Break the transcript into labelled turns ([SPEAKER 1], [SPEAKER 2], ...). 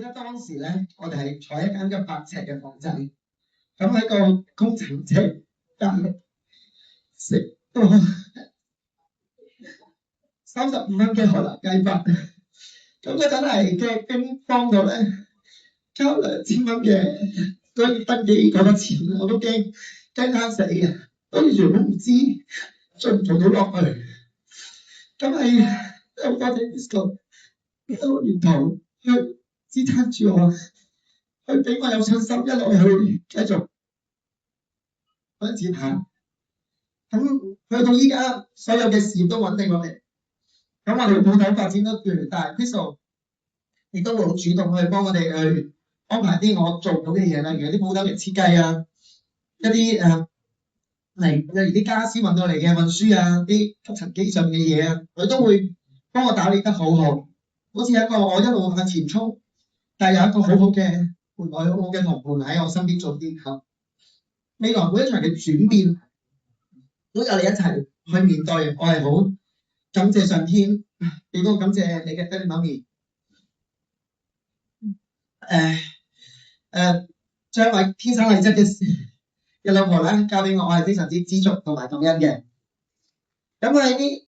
[SPEAKER 1] 得當時咧，我哋係坐一間100尺嘅房仔，咁喺個工程車隔離食到35蚊嘅海南雞飯，咁嗰陣係嘅驚慌到咧，交2000蚊嘅嗰個登記嗰筆錢，我都驚慳死嘅，我完全都唔知做唔做到落去。咁係好多謝 Disco 一路沿途去支撐住我，去俾我有信心一路去繼續向前行。咁去到依家，所有嘅事業都穩定落嚟。咁我哋鋪頭發展得越嚟越大 ，Crystal 亦都會好主動去幫我哋去安排啲我做唔到嘅嘢，例如啲鋪頭嘅設計啊，一啲例如啲家私運到嚟嘅運輸啊，啲吸塵機上嘅嘢啊，佢都會幫我打理得好好，好似一個我一路向前衝，但係有一個好好嘅伴侶、好好嘅同伴喺我身邊做啲後。未來每一場嘅轉變都有你一齊去面對，我係好感謝上天，亦都感謝你嘅爹哋媽咪。將位天生麗質嘅老婆咧交俾我，我係非常之知足同埋感恩嘅。咁喺呢